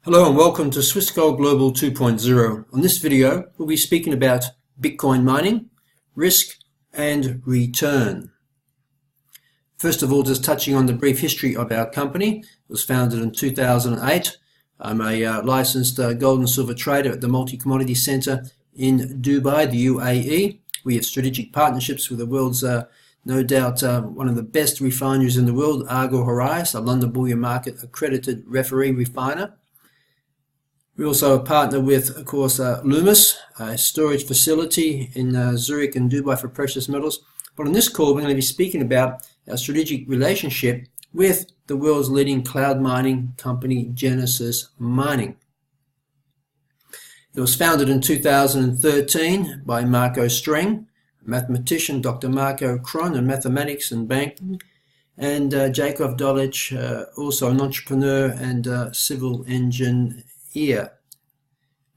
Hello and welcome to Swiss Gold Global 2.0. On this video, we'll be speaking about Bitcoin mining, risk and return. First of all, just touching on the brief history of our company. It was founded in 2008. I'm a licensed gold and silver trader at the Multi-Commodity Center in Dubai, the UAE. We have strategic partnerships with the world's, no doubt, one of the best refineries in the world, Argor Heraeus, a London Bullion Market accredited referee refiner. We also partner with, of course, Loomis, a storage facility in Zurich and Dubai for precious metals. But on this call, we're going to be speaking about our strategic relationship with the world's leading cloud mining company, Genesis Mining. It was founded in 2013 by Marco Streng, a mathematician, Dr. Marco Kron in mathematics and banking, and Jacob Dolich, also an entrepreneur and civil engineer.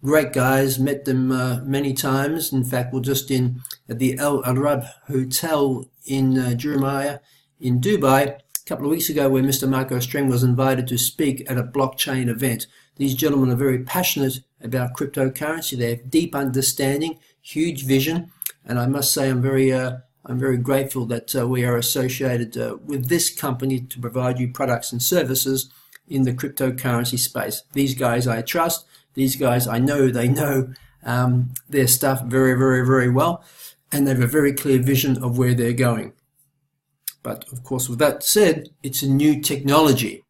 Great guys, met them many times. In fact, we're just in at the El Arab Hotel in Jumeirah in Dubai a couple of weeks ago, where Mr. Marco Streng was invited to speak at a blockchain event. These gentlemen are very passionate about cryptocurrency. They have deep understanding, huge vision, and I must say I'm very grateful that we are associated with this company to provide you products and services in the cryptocurrency space. These guys I trust. These guys I know they know their stuff very well, and they have a very clear vision of where they're going. But of course, with that said, it's a new technology,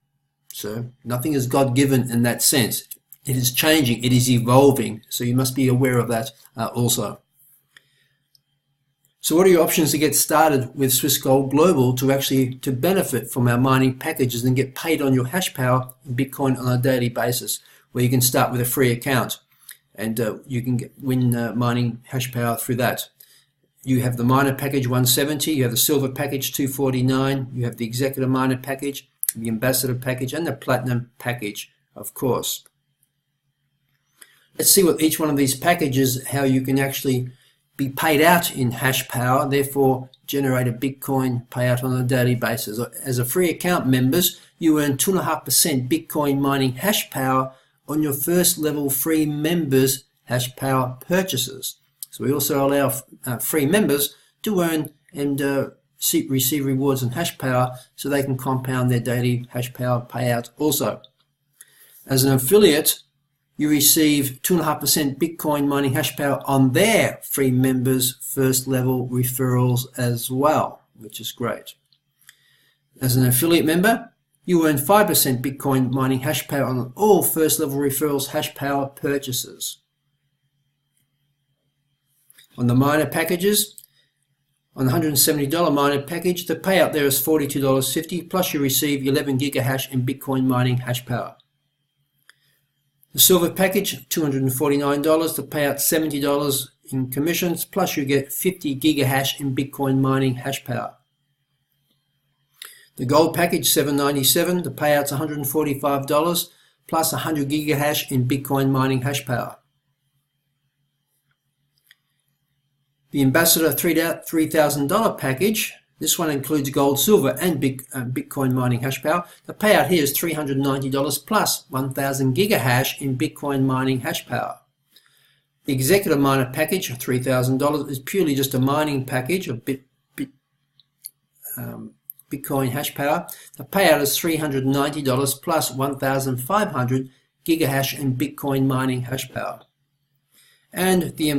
so nothing is God-given in that sense. It is changing, it is evolving, so you must be aware of that also. So what are your options to get started with Swiss Gold Global to benefit from our mining packages and get paid on your hash power in Bitcoin on a daily basis, where you can start with a free account and you can win mining hash power through that. You have the miner package 170, you have the silver package 249, you have the executive miner package, the ambassador package, and the platinum package, of course. Let's see what each one of these packages, how you can actually be paid out in hash power, therefore generate a Bitcoin payout on a daily basis. As a free account members, you earn 2.5% Bitcoin mining hash power on your first level free members hash power purchases. So we also allow free members to earn and receive rewards in hash power so they can compound their daily hash power payout also. As an affiliate, you receive 2.5% Bitcoin mining hash power on their free members' first level referrals as well, which is great. As an affiliate member, you earn 5% Bitcoin mining hash power on all first level referrals hash power purchases. On the miner packages, on the $170 miner package, the payout there is $42.50, plus you receive 11 gigahash in Bitcoin mining hash power. The silver package, $249, to pay out $70 in commissions, plus you get 50 gigahash in Bitcoin mining hash power. The gold package, $797, the payout's $145, plus 100 gigahash in Bitcoin mining hash power. The ambassador $3,000 package, this one includes gold, silver, and Bitcoin mining hash power. The payout here is $390 plus 1,000 gigahash in Bitcoin mining hash power. The executive miner package, $3,000, is purely just a mining package of Bitcoin hash power. The payout is $390 plus 1,500 gigahash in Bitcoin mining hash power. And the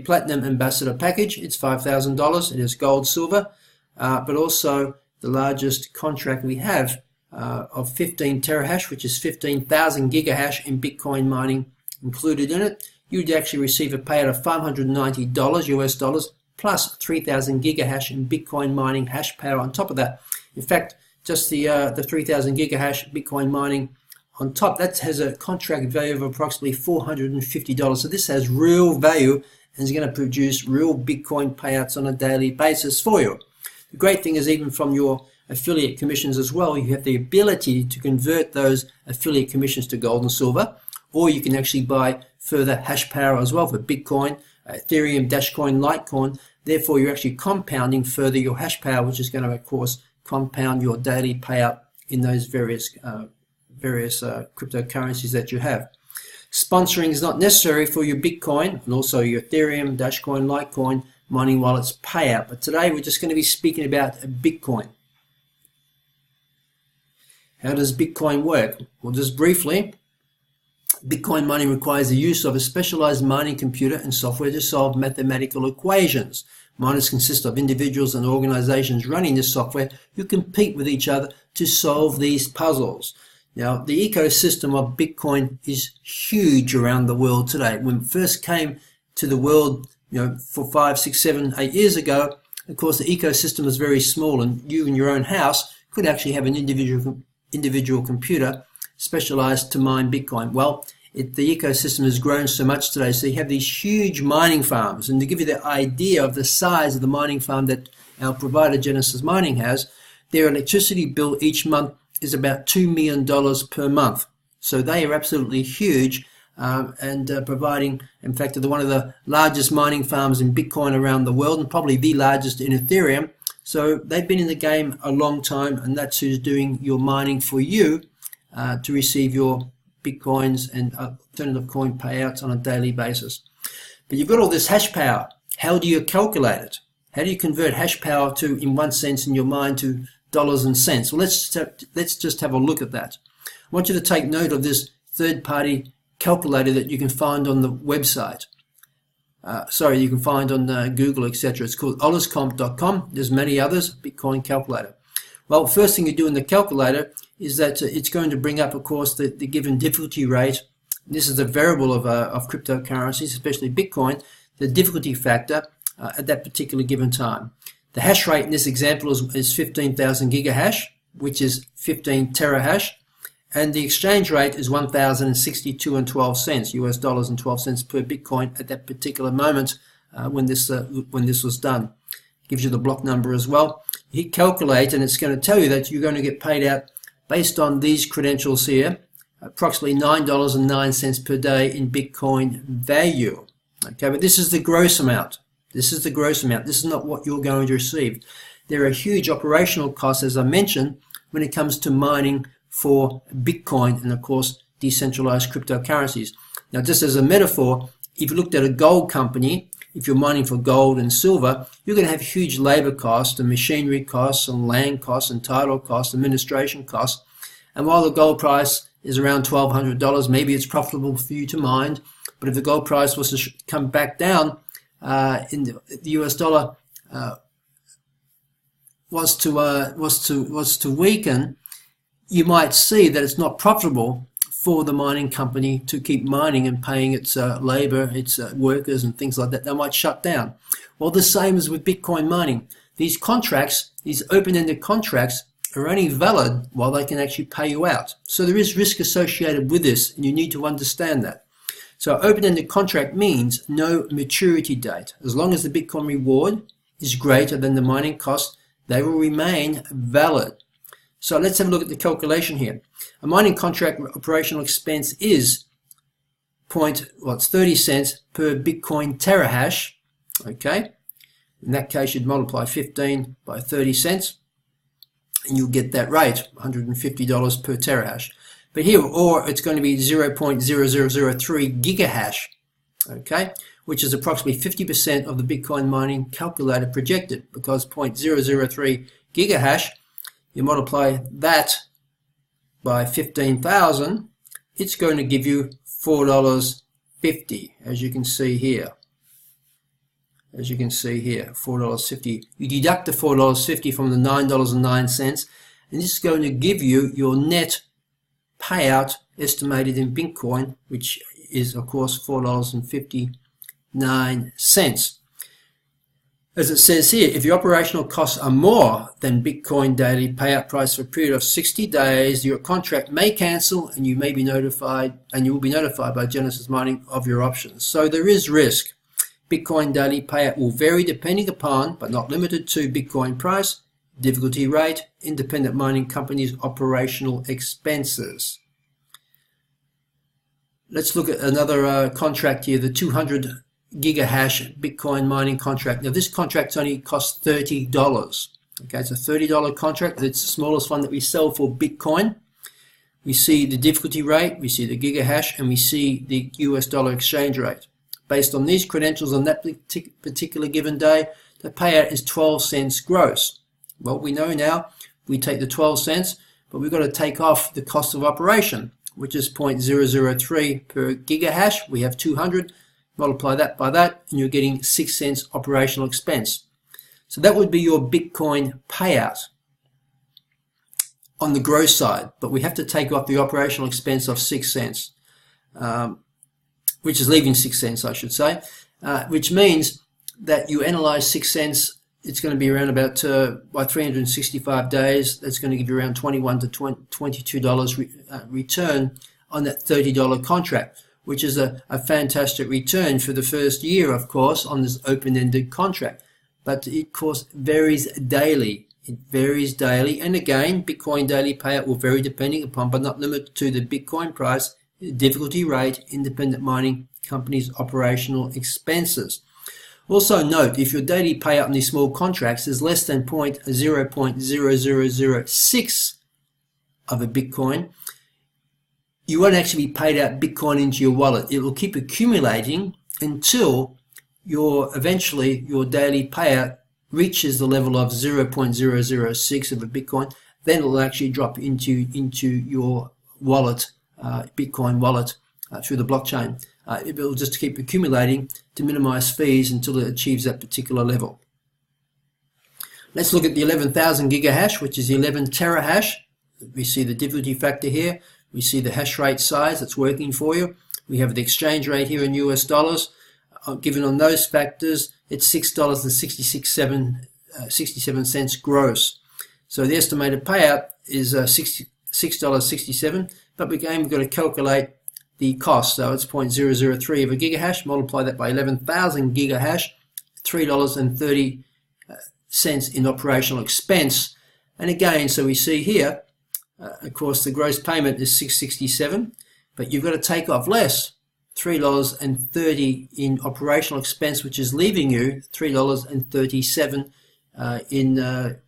platinum ambassador package, it's $5,000. It is gold, silver, but also the largest contract we have of 15 terahash, which is 15,000 gigahash in Bitcoin mining included in it. You'd actually receive a payout of $590 US dollars plus 3,000 gigahash in Bitcoin mining hash power on top of that. In fact, just the 3,000 gigahash Bitcoin mining on top, that has a contract value of approximately $450. So this has real value and is going to produce real Bitcoin payouts on a daily basis for you. The great thing is, even from your affiliate commissions as well, you have the ability to convert those affiliate commissions to gold and silver, or you can actually buy further hash power as well for Bitcoin, Ethereum, Dascoin, Litecoin. Therefore, you're actually compounding further your hash power, which is going to, of course, compound your daily payout in those various various cryptocurrencies that you have. Sponsoring is not necessary for your Bitcoin and also your Ethereum, Dascoin, Litecoin mining wallets payout. But today we're just going to be speaking about Bitcoin. How does Bitcoin work? Well, just briefly, Bitcoin mining requires the use of a specialized mining computer and software to solve mathematical equations. Miners consist of individuals and organizations running this software who compete with each other to solve these puzzles. Now, the ecosystem of Bitcoin is huge around the world today. When it first came to the world, for 5, 6, 7, 8 years ago, of course, the ecosystem was very small, and you in your own house could actually have an individual computer specialized to mine Bitcoin. Well, the ecosystem has grown so much today, so you have these huge mining farms. And to give you the idea of the size of the mining farm that our provider Genesis Mining has, their electricity bill each month is about $2 million per month. So they are absolutely huge and providing, in fact, they're one of the largest mining farms in Bitcoin around the world and probably the largest in Ethereum. So they've been in the game a long time, and that's who's doing your mining for you to receive your Bitcoins and alternative coin payouts on a daily basis. But you've got all this hash power. How do you calculate it? How do you convert hash power to, in one sense in your mind, to dollars and cents? Well, let's just have a look at that. I want you to take note of this third-party calculator that you can find on the website. You can find on Google, etc. It's called oliscomp.com. There's many others, Bitcoin calculator. Well, first thing you do in the calculator is that it's going to bring up, of course, the given difficulty rate. This is the variable of cryptocurrencies, especially Bitcoin, the difficulty factor at that particular given time. The hash rate in this example is 15,000 gigahash, which is 15 terahash, and the exchange rate is $1,062.12 US dollars and 12 cents per Bitcoin at that particular moment when this was done. It gives you the block number as well. You hit calculate, and it's going to tell you that you're going to get paid out based on these credentials here, approximately $9.09 per day in Bitcoin value. Okay, but this is the gross amount. This is the gross amount. This is not what you're going to receive. There are huge operational costs, as I mentioned, when it comes to mining for Bitcoin and, of course, decentralized cryptocurrencies. Now, just as a metaphor, if you looked at a gold company, if you're mining for gold and silver, you're going to have huge labor costs and machinery costs and land costs and title costs, administration costs. And while the gold price is around $1,200, maybe it's profitable for you to mine. But if the gold price was to come back down, in the US dollar was to weaken, you might see that it's not profitable for the mining company to keep mining and paying its labor, its workers and things like that. They might shut down. Well, the same as with Bitcoin mining. These contracts, these open-ended contracts, are only valid while they can actually pay you out. So there is risk associated with this, and you need to understand that. So open-ended contract means no maturity date. As long as the Bitcoin reward is greater than the mining cost, they will remain valid. So let's have a look at the calculation here. A mining contract operational expense is 30 cents per Bitcoin terahash. Okay, in that case you'd multiply 15 by 30 cents and you'll get that rate, $150 per terahash. But here, or it's going to be 0.0003 gigahash, okay, which is approximately 50% of the Bitcoin mining calculator projected, because 0.003 gigahash, you multiply that by 15,000, it's going to give you $4.50, as you can see here. As you can see here, $4.50. You deduct the $4.50 from the $9.09, and this is going to give you your net payout estimated in Bitcoin, which is, of course, $4.59. As it says here, if your operational costs are more than Bitcoin daily payout price for a period of 60 days, your contract may cancel and you may be notified, and you will be notified by Genesis Mining of your options. So there is risk. Bitcoin daily payout will vary depending upon, but not limited to, Bitcoin price, difficulty rate, independent mining companies' operational expenses. Let's look at another contract here, the 200 gigahash Bitcoin mining contract. Now this contract only costs $30. Okay, it's a $30 contract. It's the smallest one that we sell for Bitcoin. we see the difficulty rate, we see the gigahash, and we see the US dollar exchange rate. Based on these credentials on that particular given day, the payout is 12 cents gross. Well, we know now we take the 12 cents, but we've got to take off the cost of operation, which is 0.003 per gigahash. We have 200, multiply that by that, and you're getting 6 cents operational expense. So that would be your Bitcoin payout on the gross side, but we have to take off the operational expense of 6 cents, which is leaving 6 cents, I should say, which means that you analyze 6 cents, it's going to be around about, by 365 days, that's going to give you around $21 to $22 return on that $30 contract, which is a fantastic return for the first year, of course, on this open-ended contract. But it, of course, varies daily. It varies daily, and again, Bitcoin daily payout will vary depending upon, but not limited to, the Bitcoin price, difficulty rate, independent mining companies' operational expenses. Also note, if your daily payout on these small contracts is less than 0.0006 of a Bitcoin, you won't actually be paid out Bitcoin into your wallet. It will keep accumulating until eventually your daily payout reaches the level of 0.006 of a Bitcoin. Then it will actually drop into your wallet, Bitcoin wallet, through the blockchain. It will just keep accumulating to minimize fees until it achieves that particular level. Let's look at the 11,000 gigahash, which is the 11 terahash. We see the difficulty factor here. We see the hash rate size that's working for you. We have the exchange rate here in US dollars. Given on those factors, it's $6.67 gross. So the estimated payout is $6.67, but again, we've got to calculate the cost. So it's 0.003 of a gigahash, multiply that by 11,000 gigahash, $3.30 in operational expense. And again, so we see here, of course, the gross payment is $6.67, but you've got to take off less, $3.30 in operational expense, which is leaving you $3.37 in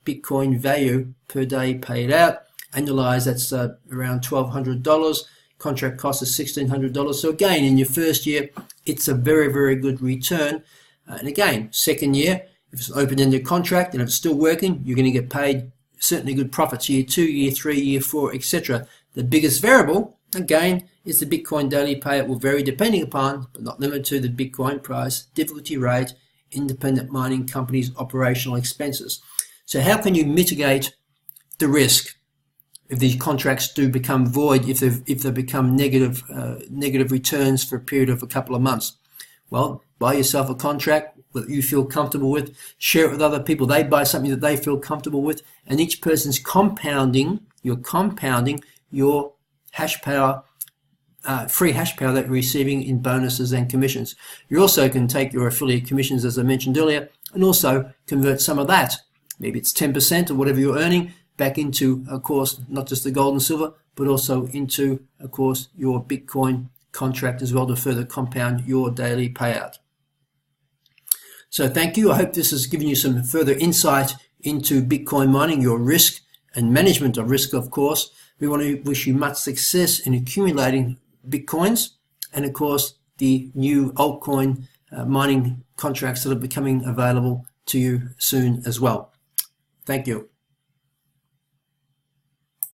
Bitcoin value per day paid out. Annualized, that's around $1,200. Contract cost is $1,600. So again, in your first year, it's a very, very good return. And again, second year, if it's an open-ended contract and if it's still working, you're going to get paid certainly good profits year 2, year 3, year 4, etc. The biggest variable, again, is the Bitcoin daily payout will vary depending upon, but not limited to, the Bitcoin price, difficulty rate, independent mining companies' operational expenses. So how can you mitigate the risk if these contracts do become void, if they become negative returns for a period of a couple of months? Well, buy yourself a contract that you feel comfortable with, share it with other people, they buy something that they feel comfortable with, and each person's compounding your hash power, free hash power that you're receiving in bonuses and commissions. You also can take your affiliate commissions, as I mentioned earlier, and also convert some of that, maybe it's 10% or whatever you're earning, back into, of course, not just the gold and silver, but also into, of course, your Bitcoin contract as well, to further compound your daily payout. So thank you. I hope this has given you some further insight into Bitcoin mining, your risk and management of risk, of course. We want to wish you much success in accumulating Bitcoins and, of course, the new altcoin mining contracts that are becoming available to you soon as well. Thank you.